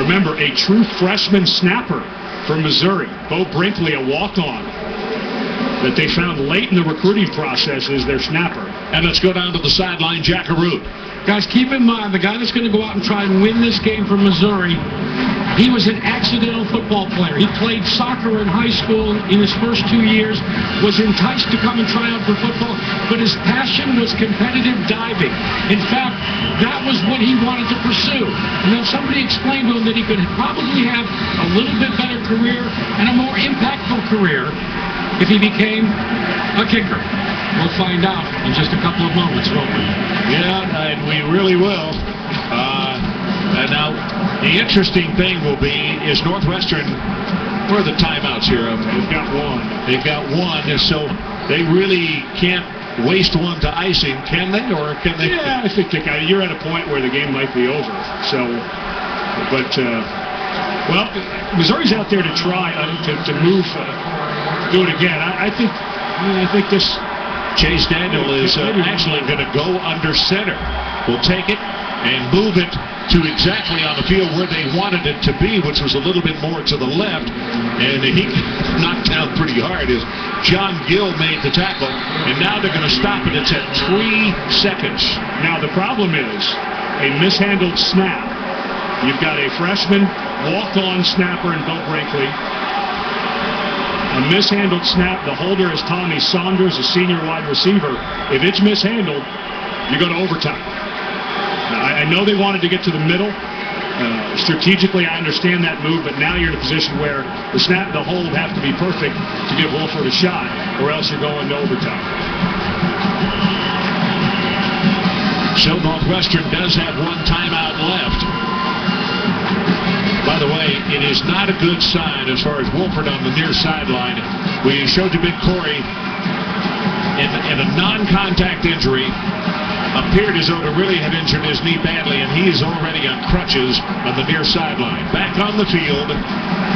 Remember, a true freshman snapper from Missouri, Bo Brinkley, a walk-on that they found late in the recruiting process is their snapper. And let's go down to the sideline, Jackaroo. Guys, keep in mind, the guy that's going to go out and try and win this game for Missouri, he was an accidental football player. He played soccer in high school in his first 2 years, was enticed to come and try out for football, but his passion was competitive diving. In fact, that was what he wanted to pursue. And then somebody explained to him that he could probably have a little bit better career and a more impactful career if he became a kicker. We'll find out in just a couple of moments, won't we? Yeah, and we really will. And now, the interesting thing will be, is Northwestern, where are the timeouts here? They've got one. They've got one, so they really can't waste one to icing, can they? Or can they? Yeah, I think you're at a point where the game might be over. So, but, well, Missouri's out there to try to move, do it again. I think this... Chase Daniel is actually going to go under center. We'll take it and move it to exactly on the field where they wanted it to be, which was a little bit more to the left. And he knocked down pretty hard as John Gill made the tackle. And now they're going to stop it. It's at 3 seconds. Now the problem is a mishandled snap. You've got a freshman walk-on snapper in Bo Brinkley. A mishandled snap. The holder is Tommy Saunders, a senior wide receiver. If it's mishandled, you go to overtime. Now, I know they wanted to get to the middle. Strategically, I understand that move, but now you're in a position where the snap, the hold have to be perfect to give Wolford a shot, or else you're going to overtime. So Northwestern does have one timeout left. By the way, it is not a good sign as far as Wolford on the near sideline. We showed you Big Corey in a non-contact injury. Appeared as though to really have injured his knee badly, and he is already on crutches on the near sideline. Back on the field,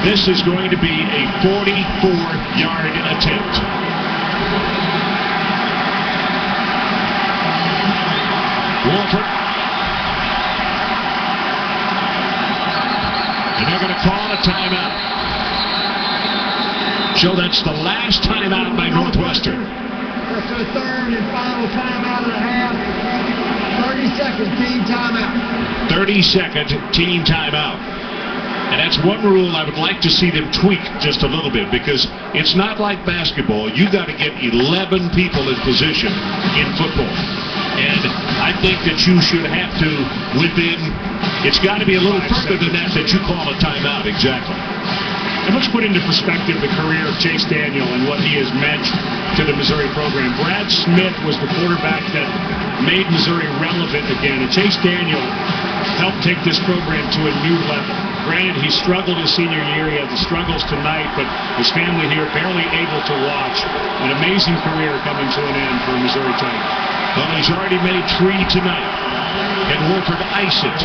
this is going to be a 44-yard attempt. Wolford. And they're going to call a timeout. So that's the last timeout by Northwestern. That's the third and final timeout of the half. 30-second team timeout. 30-second team timeout. And that's one rule I would like to see them tweak just a little bit, because it's not like basketball. You got to get 11 people in position in football. And I think that you should have to, it's got to be a little further than that you call a timeout, exactly. And let's put into perspective the career of Chase Daniel and what he has meant to the Missouri program. Brad Smith was the quarterback that made Missouri relevant again. And Chase Daniel helped take this program to a new level. Granted, he struggled his senior year. He had the struggles tonight, but his family here barely able to watch. An amazing career coming to an end for Missouri Tigers. Well, he's already made 3 tonight. Can Wolford ice it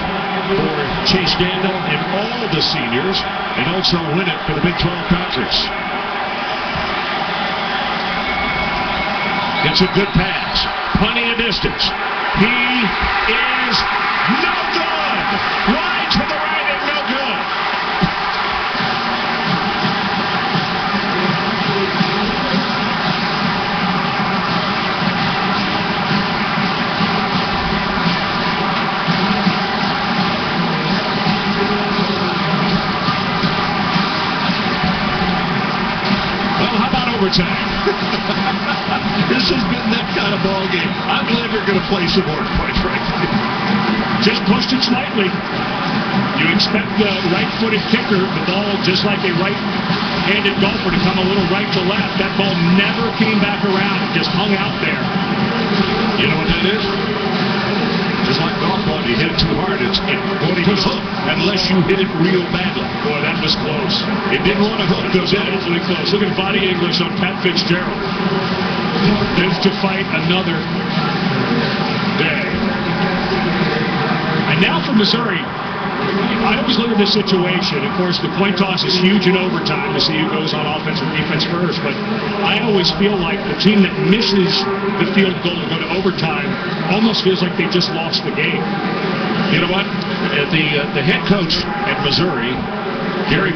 for Chase Daniel and all the seniors, and also win it for the Big 12 Conference? It's a good pass. Plenty of distance. He is no good. Wide to the right and no good. Overtime. This has been that kind of ball game. I'm glad we're going to play some more, quite frankly. Just pushed it slightly. You expect the right-footed kicker, the ball, just like a right-handed golfer, to come a little right to left. That ball never came back around. It just hung out there. You know what that is? Just like golf ball, you hit it too hard, it won't even hook unless you hit it real badly. Boy, that was close. It didn't want to hook, It was awfully close. Look at body English on Pat Fitzgerald. Lives to fight another day. And now for Missouri, I always look at this situation. Of course, the coin toss is huge in overtime to see who goes on offense or defense first. But I always feel like the team that misses the field goal to go to overtime almost feels like they just lost the game. You know what? The head coach at Missouri, Gary